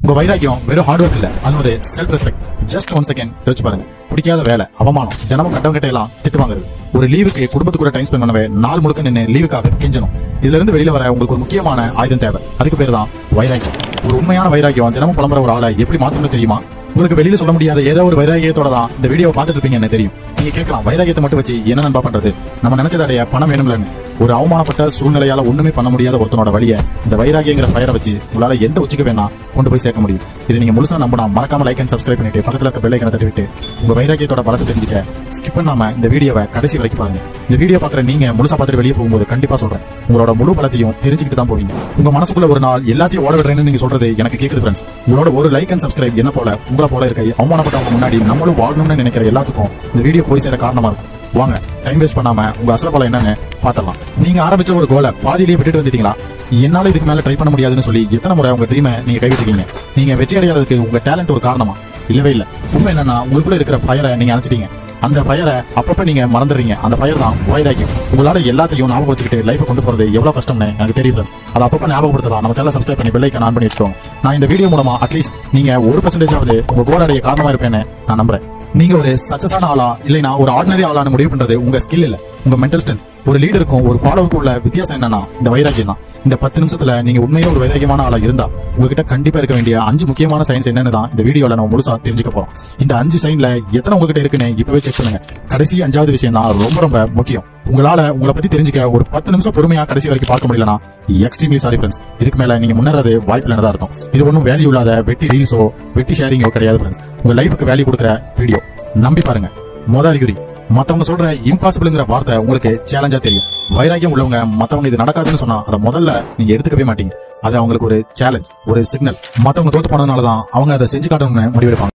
உங்க வைராக்கியம் வெறும் ஹார்ட் ஒர்க் இல்ல, அது ஒரு செல்ஃப் ரெஸ்பெக்ட். ஜஸ்ட் 1 செகண்ட் யோசிச்சு பாருங்க. பிடிக்காத வேலை, அவமானம், தினமும் கண்டவங்க கிட்ட எல்லாம் திட்டு வாங்குறது, ஒரு லீவுக்கு குடும்பத்து கூட டைம் ஸ்பெண்ட் பண்ணவே நாள் முழுக்க நின்று லீவுக்காக கெஞ்சணும். இதுல இருந்து வெளியில வர உங்களுக்கு ஒரு முக்கியமான ஆயுதம் தேவை. அதுக்கு பேர் தான் வைராக்கியம். ஒரு உண்மையான வைராக்கியம் தினமும் புலம்புற ஒரு ஆளை எப்படி மாத்தணும்னு தெரியுமா? உங்களுக்கு வெளியில சொல்ல முடியாத ஏதோ ஒரு வைராக்கியத்தோட தான் இந்த வீடியோ பார்த்துட்டு இருப்பீங்கன்னு தெரியும். நீங்க கேட்கலாம், வைராக்கியத்தை மட்டும் வச்சு என்ன நண்பா பண்றது? நம்ம நினைச்சத அடைய பணம் வேணும்லன்னு. ஒரு அவமானப்பட்ட சூழ்நிலையால ஒண்ணுமே பண்ண முடியாத ஒருத்தனோட வழிய இந்த வைராகியங்கிற ஃபயரை வச்சு உங்களால எந்த உச்சிக்கு வேணா கொண்டு போய் சேர்க்க முடியும். இது நீங்க முழுசா நம்பினா மறக்காம லைக் அண்ட் சப்ஸ்கிரைப் பண்ணிட்டு பக்கத்துல இருக்க பெல் ஐகானை தட்டி விட்டு உங்க வைராகியத்தோட பலத்தை தெரிஞ்சுக்க ஸ்கிப் பண்ணாம இந்த வீடியோவை கடைசி வரைக்கும் பாருங்க. இந்த வீடியோ பாக்குற நீங்க முழுசா பார்த்துட்டு வெளியே போகும்போது கண்டிப்பா சொல்றேன், உங்களோட முழு பலத்தையும் தெரிஞ்சுக்கிட்டு தான் போவீங்க. உங்க மனசுக்குள்ள ஒரு நாள் எல்லாத்தையும் ஓட விடுறேன்னு நீங்க சொல்றது எனக்கு கேக்குது ஃப்ரெண்ட்ஸ். உங்களோட ஒரு லைக் அண்ட் சப்ஸ்கிரைப் என்ன போல உங்களை போல இருக்க அவமானப்பட்டவங்க முன்னாடி நம்மளும் வாழணும்னு நினைக்கிற எல்லாத்துக்கும் இந்த வீடியோ போய் சேர காரணமா இருக்கும். வாங்க, டைம் வேஸ்ட் பண்ணாம உங்க அசல பலம் என்னன்னு பாத்திரலாம். நீங்க ஆரம்பிச்ச ஒரு கோலை பாதியிலேயே விட்டுட்டு வந்துட்டீங்களா? என்னால இதுக்கு மேல ட்ரை பண்ண முடியாதுன்னு சொல்லி எத்தனை முறை உங்க ட்ரீமை நீங்க கைவிட்டீங்க? நீங்க வெற்றி அடையாததுக்கு உங்க டேலண்ட் ஒரு காரணமா? இல்லவே இல்ல. உண்மை என்னன்னா, உங்களுக்குள்ள இருக்கிற ஃபயரை நீங்க அணைச்சிட்டீங்க. அந்த ஃபயரை அப்பப்ப நீங்க மறந்துடுறீங்க. அந்த ஃபயர் தான் வைராக்கியம். உங்களால எல்லாத்தையும் ஞாபகம் வச்சுக்கிட்டு லைஃப் கொண்டு போறது எவ்வளவு கஷ்டம்னு எனக்கு தெரியும் ஃப்ரெண்ட்ஸ். அதை அப்பப்ப ஞாபகப்படுத்தலாம். நம்ம சேனலை சப்ஸ்கிரைப் பண்ணி பெல் ஐகானை ஆன் பண்ணி வச்சுக்கோங்க. நான் இந்த வீடியோ மூலமா அட்லீஸ்ட் நீங்க 1% உங்க கோல் அடைய காரணமா இருப்பேன்னு நான் நம்புறேன். நீங்க ஒரு சக்சஸான ஆளா இல்லைன்னா ஒரு ஆர்டினரி ஆளான முடிவு பண்றது உங்க ஸ்கில் இல்ல, உங்க மென்டல் ஸ்ட்ரென்த். ஒரு லீடருக்கும் ஒரு ஃபாலோவருக்கும் உள்ள வித்தியாசம் என்னன்னா இந்த வைராக்கியம் தான். இந்த 10 நிமிஷத்துல நீங்க உண்மையா ஒரு வைராக்கியமான ஆளா இருந்தா உங்ககிட்ட கண்டிப்பா இருக்க வேண்டிய 5 முக்கியமான சைன்ஸ் என்னன்னு தான் இந்த வீடியோல நம்ம முழுசா தெரிஞ்சுக்க போறோம். இந்த 5 சைன்ல எத்தனை உங்ககிட்ட இருக்குன்னு இப்பவே செக் பண்ணுங்க. கடைசி 5வது விஷயம் தான் ரொம்ப ரொம்ப முக்கியம். உங்களை பத்தி தெரிஞ்சுக்க ஒரு 10 நிமிஷம் பொறுமையா கடைசி வரைக்கும் பார்க்க முடியலனா எக்ஸ்ட்ரீம்லி சாரி ஃப்ரெண்ட்ஸ். இதுக்கு மேல நீங்க முன்னேறது வாய்ப்பு இல்லைன்னு அர்த்தம். இது ஒன்றும் வேல்யூ இல்லாத வெட்டி ரீல்ஸோ வெட்டி ஷேரிங்கோ கிடையாது ஃப்ரெண்ட்ஸ். உங்க லைஃபுக்கு வேல்யூ கொடுக்குற வீடியோ. நம்பி பாருங்க. மொத அறிகுறி, மத்தவங்க சொல்ற இம்பாசிபிள்ங்கிற வார்த்தை உங்களுக்கு சேலஞ்சா தெரியும். வைராக்கியம் உள்ளவங்க மத்தவங்க இது நடக்காதுன்னு சொன்னா அதை முதல்ல நீங்க எடுத்துக்கவே மாட்டீங்க. அது அவங்களுக்கு ஒரு சேலஞ்ச், ஒரு சிக்னல். மத்தவங்க தோத்து போனதுனாலதான் அவங்க அதை செஞ்சு காட்டணும்னு முடிவெடுப்பாங்க.